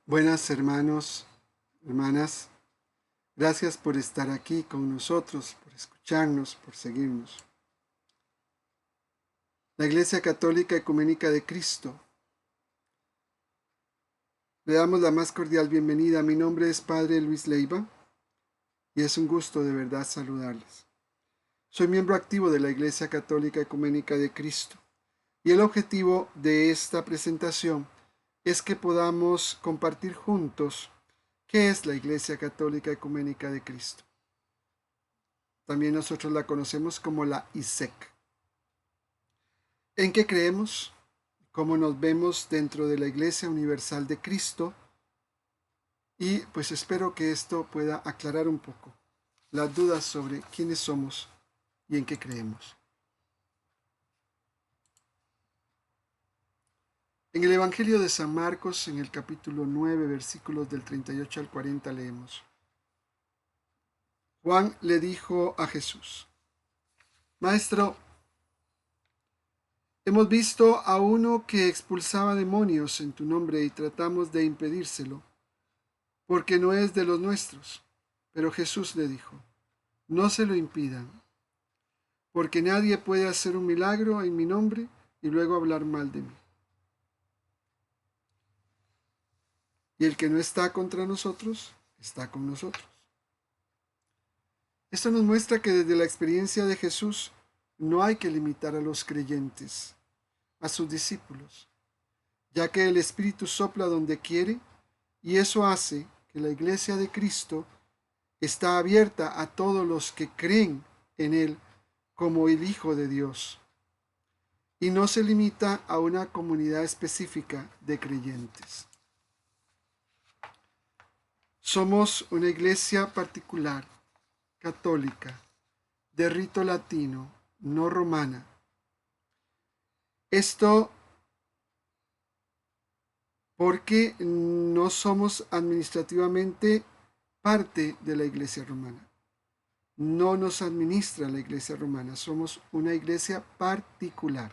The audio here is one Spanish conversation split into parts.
Buenas hermanos, hermanas, gracias por estar aquí con nosotros, por escucharnos, por seguirnos. La Iglesia Católica Ecuménica de Cristo. Le damos la más cordial bienvenida. Mi nombre es Padre Luis Leiva y es un gusto de verdad saludarles. Soy miembro activo de la Iglesia Católica Ecuménica de Cristo y el objetivo de esta presentación es que podamos compartir juntos qué es la Iglesia Católica Ecuménica de Cristo. También nosotros la conocemos como la ISEC. ¿En qué creemos? ¿Cómo nos vemos dentro de la Iglesia Universal de Cristo? Y pues espero que esto pueda aclarar un poco las dudas sobre quiénes somos y en qué creemos. En el Evangelio de San Marcos, en el capítulo 9, versículos del 38 al 40, leemos: Juan le dijo a Jesús: Maestro, hemos visto a uno que expulsaba demonios en tu nombre y tratamos de impedírselo, porque no es de los nuestros. Pero Jesús le dijo: No se lo impidan, porque nadie puede hacer un milagro en mi nombre y luego hablar mal de mí. Y el que no está contra nosotros, está con nosotros. Esto nos muestra que desde la experiencia de Jesús no hay que limitar a los creyentes, a sus discípulos, ya que el Espíritu sopla donde quiere y eso hace que la Iglesia de Cristo está abierta a todos los que creen en Él como el Hijo de Dios y no se limita a una comunidad específica de creyentes. Somos una iglesia particular, católica, de rito latino, no romana. Esto porque no somos administrativamente parte de la iglesia romana. No nos administra la iglesia romana, somos una iglesia particular,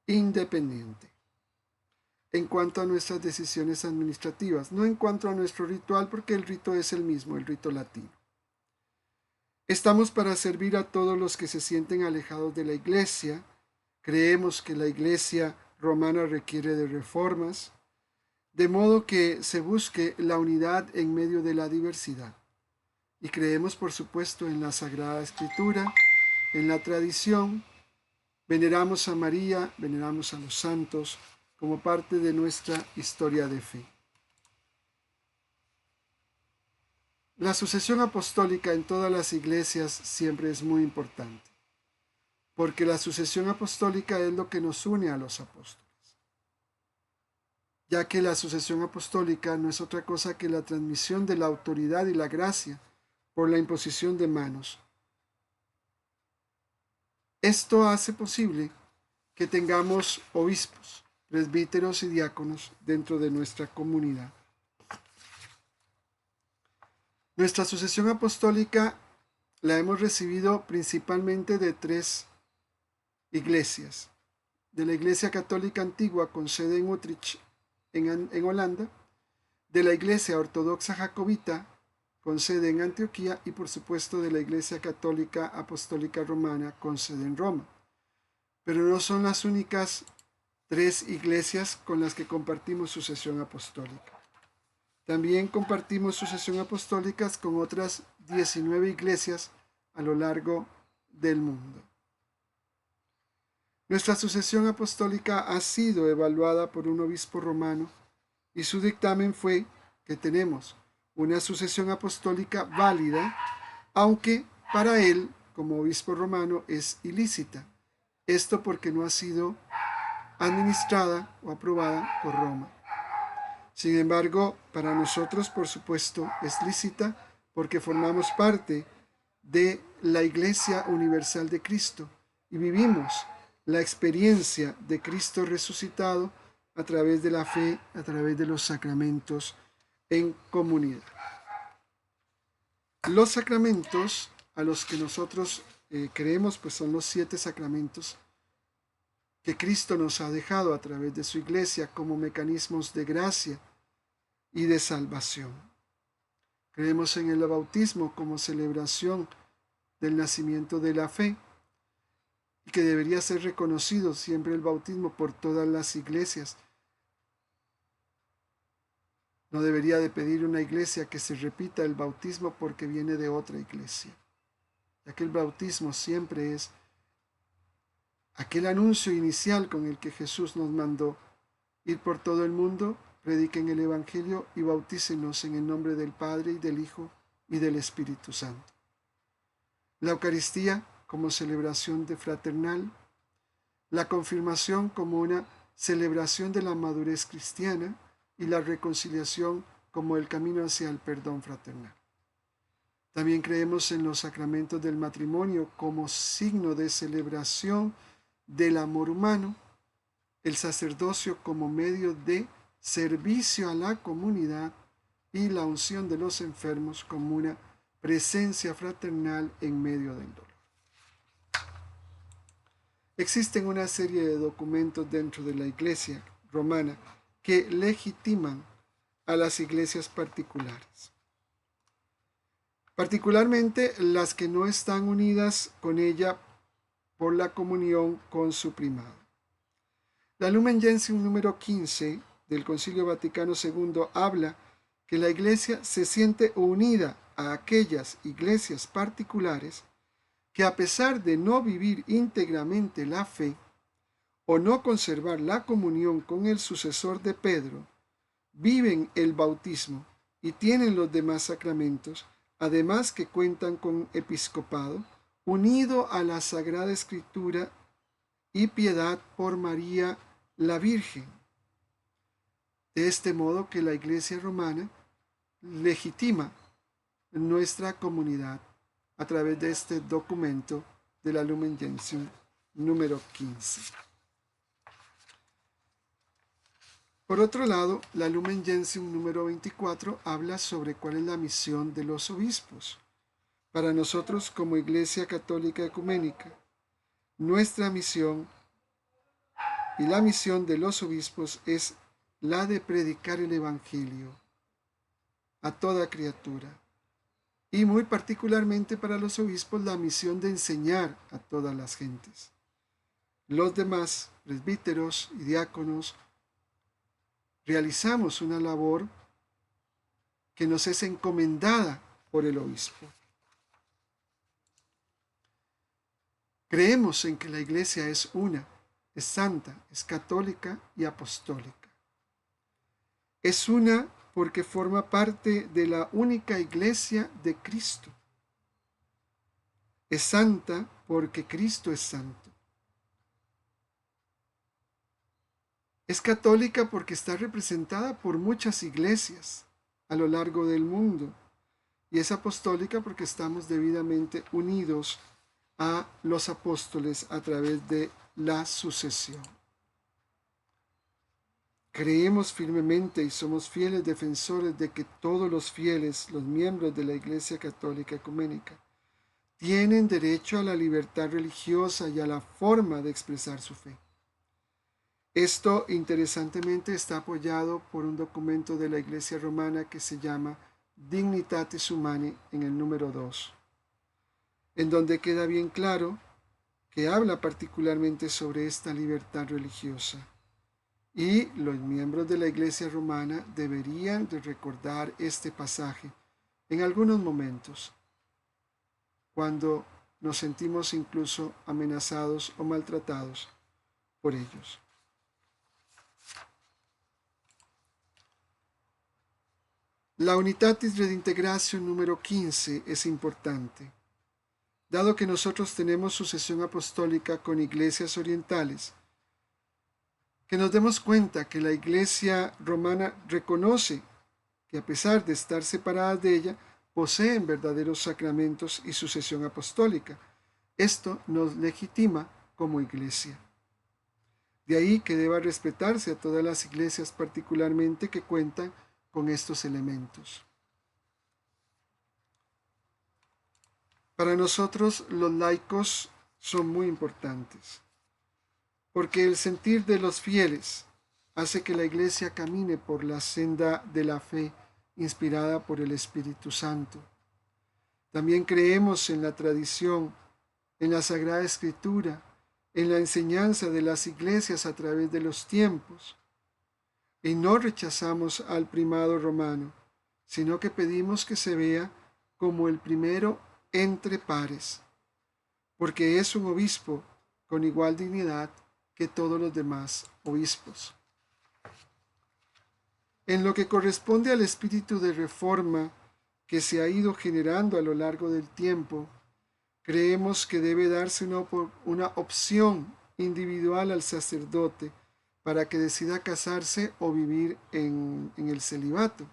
independiente, en cuanto a nuestras decisiones administrativas, no en cuanto a nuestro ritual, porque el rito es el mismo, el rito latino. Estamos para servir a todos los que se sienten alejados de la iglesia. Creemos que la iglesia romana requiere de reformas, de modo que se busque la unidad en medio de la diversidad. Y creemos, por supuesto, en la Sagrada Escritura, en la tradición. Veneramos a María, veneramos a los santos como parte de nuestra historia de fe. La sucesión apostólica en todas las iglesias siempre es muy importante, porque la sucesión apostólica es lo que nos une a los apóstoles, ya que la sucesión apostólica no es otra cosa que la transmisión de la autoridad y la gracia por la imposición de manos. Esto hace posible que tengamos obispos, presbíteros y diáconos dentro de nuestra comunidad. Nuestra sucesión apostólica la hemos recibido principalmente de tres iglesias: de la Iglesia Católica Antigua con sede en Utrecht, en Holanda, de la Iglesia Ortodoxa Jacobita con sede en Antioquía y por supuesto de la Iglesia Católica Apostólica Romana con sede en Roma. Pero no son las únicas tres iglesias con las que compartimos sucesión apostólica. También compartimos sucesión apostólica con otras 19 iglesias a lo largo del mundo. Nuestra sucesión apostólica ha sido evaluada por un obispo romano y su dictamen fue que tenemos una sucesión apostólica válida, aunque para él, como obispo romano, es ilícita. Esto porque no ha sido administrada o aprobada por Roma. Sin embargo, para nosotros, por supuesto, es lícita porque formamos parte de la Iglesia Universal de Cristo y vivimos la experiencia de Cristo resucitado a través de la fe, a través de los sacramentos en comunidad. Los sacramentos a los que nosotros creemos, pues son los 7 sacramentos que Cristo nos ha dejado a través de su iglesia como mecanismos de gracia y de salvación. Creemos en el bautismo como celebración del nacimiento de la fe y que debería ser reconocido siempre el bautismo por todas las iglesias. No debería de pedir una iglesia que se repita el bautismo porque viene de otra iglesia, ya que el bautismo siempre es aquel anuncio inicial con el que Jesús nos mandó: ir por todo el mundo, prediquen el Evangelio y bautícenos en el nombre del Padre y del Hijo y del Espíritu Santo. La Eucaristía como celebración de fraternal, la confirmación como una celebración de la madurez cristiana y la reconciliación como el camino hacia el perdón fraternal. También creemos en los sacramentos del matrimonio como signo de celebración del amor humano, el sacerdocio como medio de servicio a la comunidad y la unción de los enfermos como una presencia fraternal en medio del dolor. Existen una serie de documentos dentro de la Iglesia romana que legitiman a las iglesias particulares, particularmente las que no están unidas con ella por la comunión con su primado. La Lumen Gentium número 15 del Concilio Vaticano II habla que la Iglesia se siente unida a aquellas iglesias particulares que, a pesar de no vivir íntegramente la fe o no conservar la comunión con el sucesor de Pedro, viven el bautismo y tienen los demás sacramentos, además que cuentan con episcopado, unido a la Sagrada Escritura y piedad por María la Virgen. De este modo que la Iglesia romana legitima nuestra comunidad a través de este documento de la Lumen Gentium número 15. Por otro lado, la Lumen Gentium número 24 habla sobre cuál es la misión de los obispos. Para nosotros como Iglesia Católica Ecuménica, nuestra misión y la misión de los obispos es la de predicar el Evangelio a toda criatura, y muy particularmente para los obispos la misión de enseñar a todas las gentes. Los demás presbíteros y diáconos realizamos una labor que nos es encomendada por el obispo. Creemos en que la Iglesia es una, es santa, es católica y apostólica. Es una porque forma parte de la única Iglesia de Cristo. Es santa porque Cristo es santo. Es católica porque está representada por muchas iglesias a lo largo del mundo. Y es apostólica porque estamos debidamente unidos a los apóstoles a través de la sucesión. Creemos firmemente y somos fieles defensores de que todos los fieles, los miembros de la Iglesia Católica Ecuménica, tienen derecho a la libertad religiosa y a la forma de expresar su fe. Esto, interesantemente, está apoyado por un documento de la Iglesia Romana que se llama Dignitatis Humanae en el número 2, en donde queda bien claro que habla particularmente sobre esta libertad religiosa. Y los miembros de la Iglesia Romana deberían de recordar este pasaje en algunos momentos, cuando nos sentimos incluso amenazados o maltratados por ellos. La Unitatis Redintegratio número 15 es importante, dado que nosotros tenemos sucesión apostólica con iglesias orientales, que nos demos cuenta que la Iglesia romana reconoce que, a pesar de estar separadas de ella, poseen verdaderos sacramentos y sucesión apostólica. Esto nos legitima como Iglesia. De ahí que deba respetarse a todas las iglesias, particularmente que cuentan con estos elementos. Para nosotros los laicos son muy importantes, porque el sentir de los fieles hace que la Iglesia camine por la senda de la fe inspirada por el Espíritu Santo. También creemos en la tradición, en la Sagrada Escritura, en la enseñanza de las iglesias a través de los tiempos. Y no rechazamos al primado romano, sino que pedimos que se vea como el primero entre pares, porque es un obispo con igual dignidad que todos los demás obispos. En lo que corresponde al espíritu de reforma que se ha ido generando a lo largo del tiempo, creemos que debe darse una opción individual al sacerdote para que decida casarse o vivir en el celibato.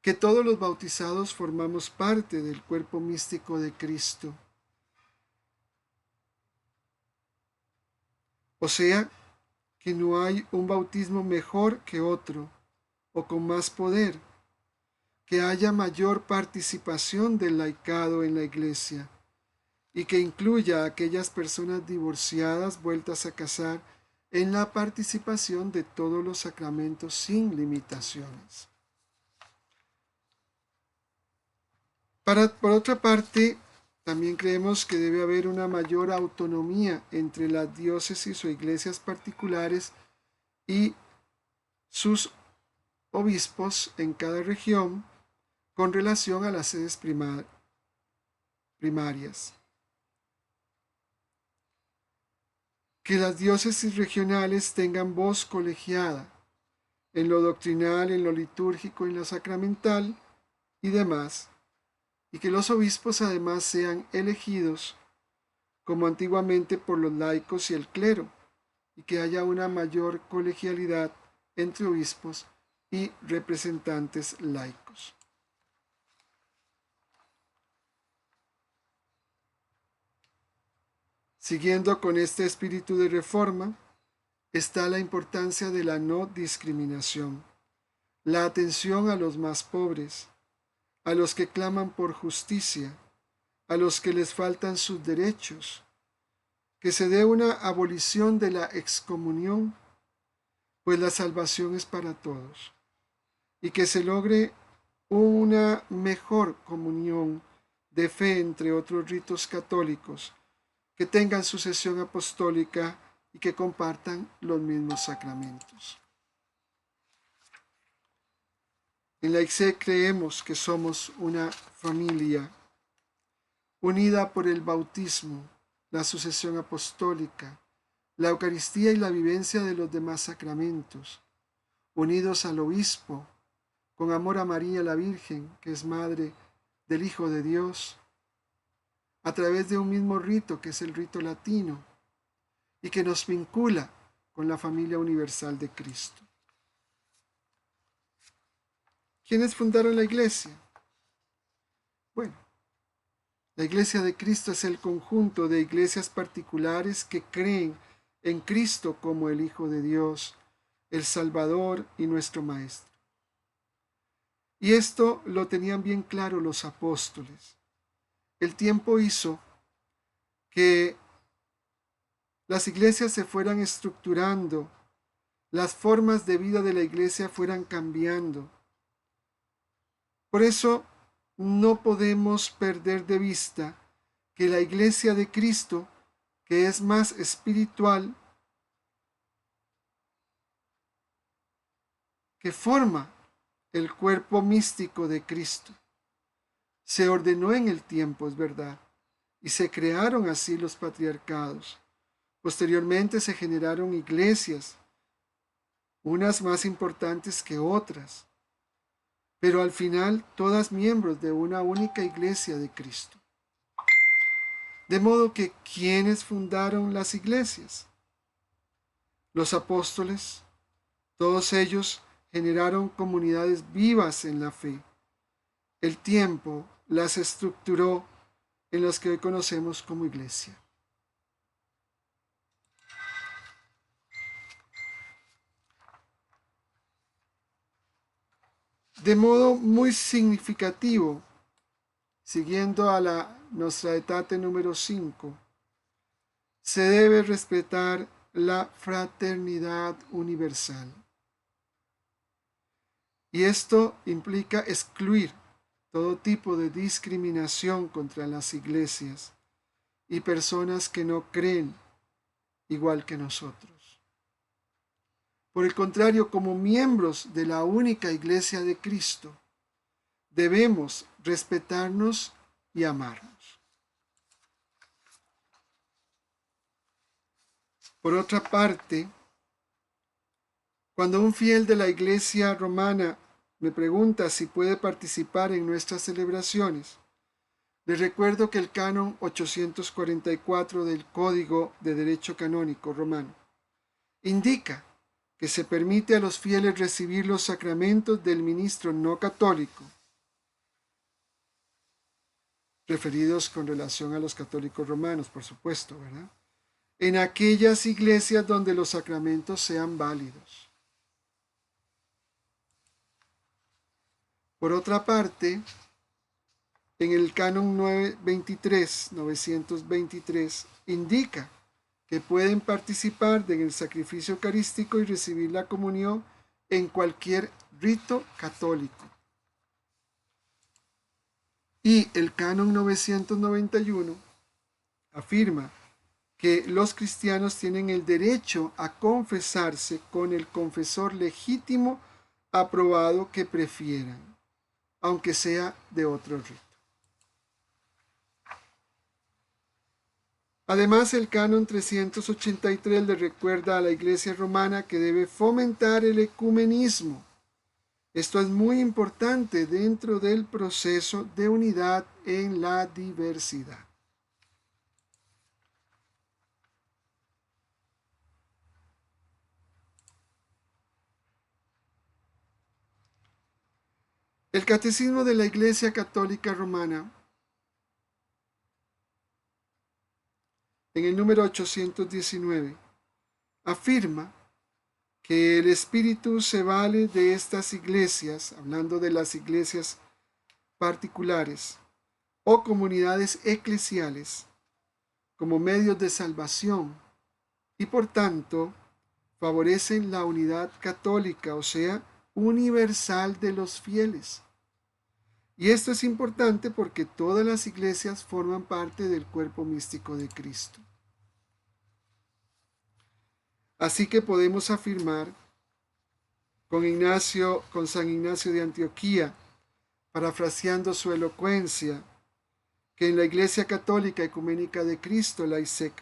Que todos los bautizados formamos parte del cuerpo místico de Cristo. O sea, que no hay un bautismo mejor que otro o con más poder, que haya mayor participación del laicado en la Iglesia y que incluya a aquellas personas divorciadas vueltas a casar en la participación de todos los sacramentos sin limitaciones. Por otra parte, también creemos que debe haber una mayor autonomía entre las diócesis o iglesias particulares y sus obispos en cada región con relación a las sedes primarias. Que las diócesis regionales tengan voz colegiada en lo doctrinal, en lo litúrgico, en lo sacramental y demás, y que los obispos además sean elegidos como antiguamente por los laicos y el clero, y que haya una mayor colegialidad entre obispos y representantes laicos. Siguiendo con este espíritu de reforma, está la importancia de la no discriminación, la atención a los más pobres, a los que claman por justicia, a los que les faltan sus derechos, que se dé una abolición de la excomunión, pues la salvación es para todos, y que se logre una mejor comunión de fe entre otros ritos católicos, que tengan sucesión apostólica y que compartan los mismos sacramentos. En la ICE creemos que somos una familia unida por el bautismo, la sucesión apostólica, la Eucaristía y la vivencia de los demás sacramentos, unidos al obispo, con amor a María la Virgen, que es madre del Hijo de Dios, a través de un mismo rito que es el rito latino y que nos vincula con la familia universal de Cristo. ¿Quiénes fundaron la Iglesia? Bueno, la Iglesia de Cristo es el conjunto de iglesias particulares que creen en Cristo como el Hijo de Dios, el Salvador y nuestro Maestro. Y esto lo tenían bien claro los apóstoles. El tiempo hizo que las iglesias se fueran estructurando, las formas de vida de la iglesia fueran cambiando. Por eso no podemos perder de vista que la iglesia de Cristo, que es más espiritual, que forma el cuerpo místico de Cristo, se ordenó en el tiempo, es verdad, y se crearon así los patriarcados. Posteriormente se generaron iglesias, unas más importantes que otras, pero al final todas miembros de una única iglesia de Cristo. De modo que, ¿quiénes fundaron las iglesias? Los apóstoles. Todos ellos generaron comunidades vivas en la fe. El tiempo las estructuró en los que hoy conocemos como iglesia. De modo muy significativo, siguiendo a la Nostra Aetate número 5, se debe respetar la fraternidad universal. Y esto implica excluir todo tipo de discriminación contra las iglesias y personas que no creen igual que nosotros. Por el contrario, como miembros de la única iglesia de Cristo, debemos respetarnos y amarnos. Por otra parte, cuando un fiel de la iglesia romana me pregunta si puede participar en nuestras celebraciones, les recuerdo que el canon 844 del Código de Derecho Canónico Romano indica que se permite a los fieles recibir los sacramentos del ministro no católico, referidos con relación a los católicos romanos, por supuesto, ¿verdad? En aquellas iglesias donde los sacramentos sean válidos. Por otra parte, en el canon 923 indica que pueden participar en el sacrificio eucarístico y recibir la comunión en cualquier rito católico. Y el canon 991 afirma que los cristianos tienen el derecho a confesarse con el confesor legítimo aprobado que prefieran, aunque sea de otro rito. Además, el canon 383 le recuerda a la Iglesia romana que debe fomentar el ecumenismo. Esto es muy importante dentro del proceso de unidad en la diversidad. El Catecismo de la Iglesia Católica Romana, en el número 819, afirma que el Espíritu se vale de estas iglesias, hablando de las iglesias particulares o comunidades eclesiales, como medios de salvación y por tanto favorecen la unidad católica, o sea, universal de los fieles. Y esto es importante porque todas las iglesias forman parte del cuerpo místico de Cristo. Así que podemos afirmar con San Ignacio de Antioquía, parafraseando su elocuencia, que en la Iglesia Católica Ecuménica de Cristo, la ISEC,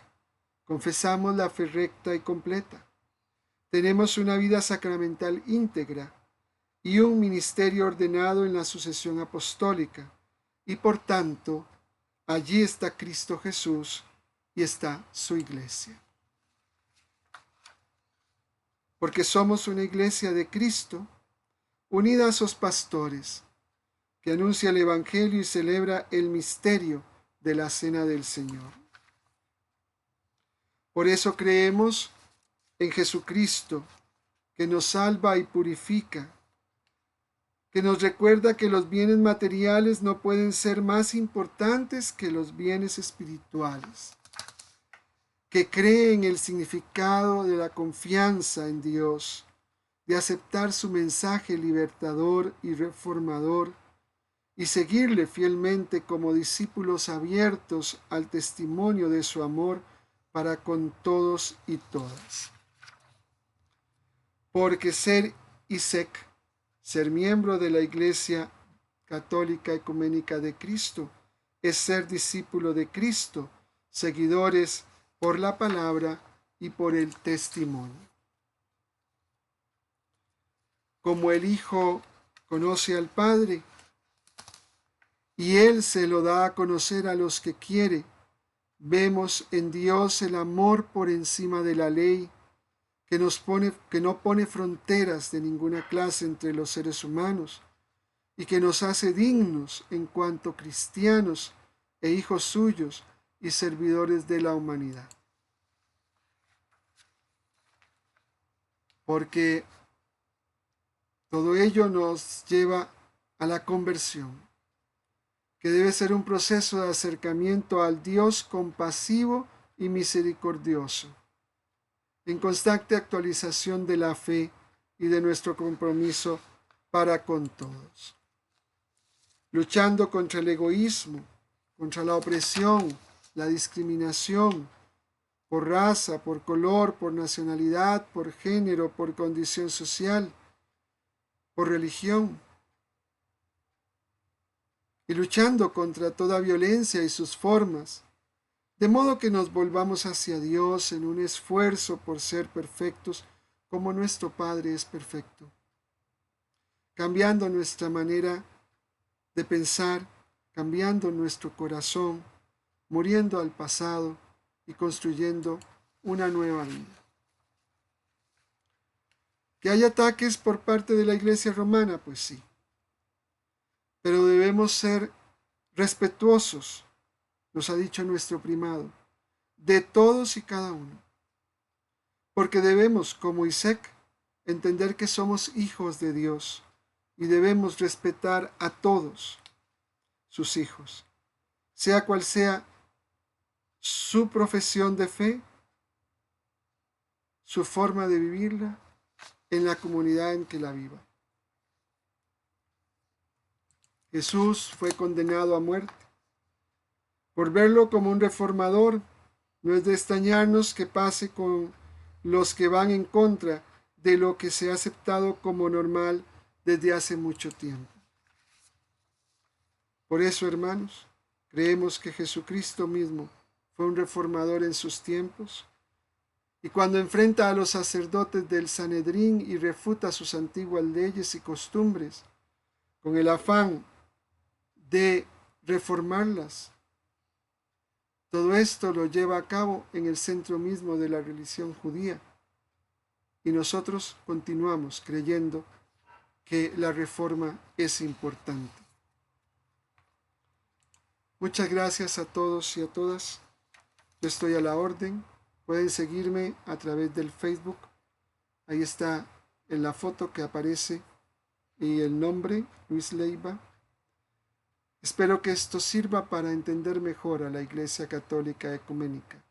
confesamos la fe recta y completa. Tenemos una vida sacramental íntegra y un ministerio ordenado en la sucesión apostólica, y por tanto, allí está Cristo Jesús y está su iglesia. Porque somos una iglesia de Cristo, unida a sus pastores, que anuncia el Evangelio y celebra el misterio de la Cena del Señor. Por eso creemos en Jesucristo, que nos salva y purifica, que nos recuerda que los bienes materiales no pueden ser más importantes que los bienes espirituales, que cree en el significado de la confianza en Dios, de aceptar su mensaje libertador y reformador y seguirle fielmente como discípulos abiertos al testimonio de su amor para con todos y todas. Porque ser ISEC, ser miembro de la Iglesia Católica Ecuménica de Cristo, es ser discípulo de Cristo, seguidores por la palabra y por el testimonio. Como el Hijo conoce al Padre, y Él se lo da a conocer a los que quiere, vemos en Dios el amor por encima de la ley, que no pone fronteras de ninguna clase entre los seres humanos y que nos hace dignos en cuanto cristianos e hijos suyos y servidores de la humanidad. Porque todo ello nos lleva a la conversión, que debe ser un proceso de acercamiento al Dios compasivo y misericordioso, en constante actualización de la fe y de nuestro compromiso para con todos. Luchando contra el egoísmo, contra la opresión, la discriminación, por raza, por color, por nacionalidad, por género, por condición social, por religión, y luchando contra toda violencia y sus formas, de modo que nos volvamos hacia Dios en un esfuerzo por ser perfectos como nuestro Padre es perfecto, cambiando nuestra manera de pensar, cambiando nuestro corazón, muriendo al pasado y construyendo una nueva vida. ¿Que hay ataques por parte de la Iglesia romana? Pues sí. Pero debemos ser respetuosos, nos ha dicho nuestro primado, de todos y cada uno. Porque debemos, como Isaac, entender que somos hijos de Dios y debemos respetar a todos sus hijos, sea cual sea su profesión de fe, su forma de vivirla en la comunidad en que la viva. Jesús fue condenado a muerte. Por verlo como un reformador, no es de extrañarnos que pase con los que van en contra de lo que se ha aceptado como normal desde hace mucho tiempo. Por eso, hermanos, creemos que Jesucristo mismo fue un reformador en sus tiempos, y cuando enfrenta a los sacerdotes del Sanedrín y refuta sus antiguas leyes y costumbres, con el afán de reformarlas, todo esto lo lleva a cabo en el centro mismo de la religión judía, y nosotros continuamos creyendo que la reforma es importante. Muchas gracias a todos y a todas. Yo estoy a la orden. Pueden seguirme a través del Facebook. Ahí está en la foto que aparece y el nombre, Luis Leiva. Espero que esto sirva para entender mejor a la Iglesia Católica Ecuménica.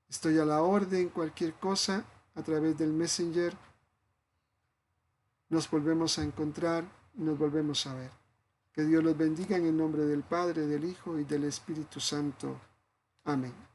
Estoy a la orden, cualquier cosa, a través del Messenger. Nos volvemos a encontrar y nos volvemos a ver. Que Dios los bendiga en el nombre del Padre, del Hijo y del Espíritu Santo. Amén.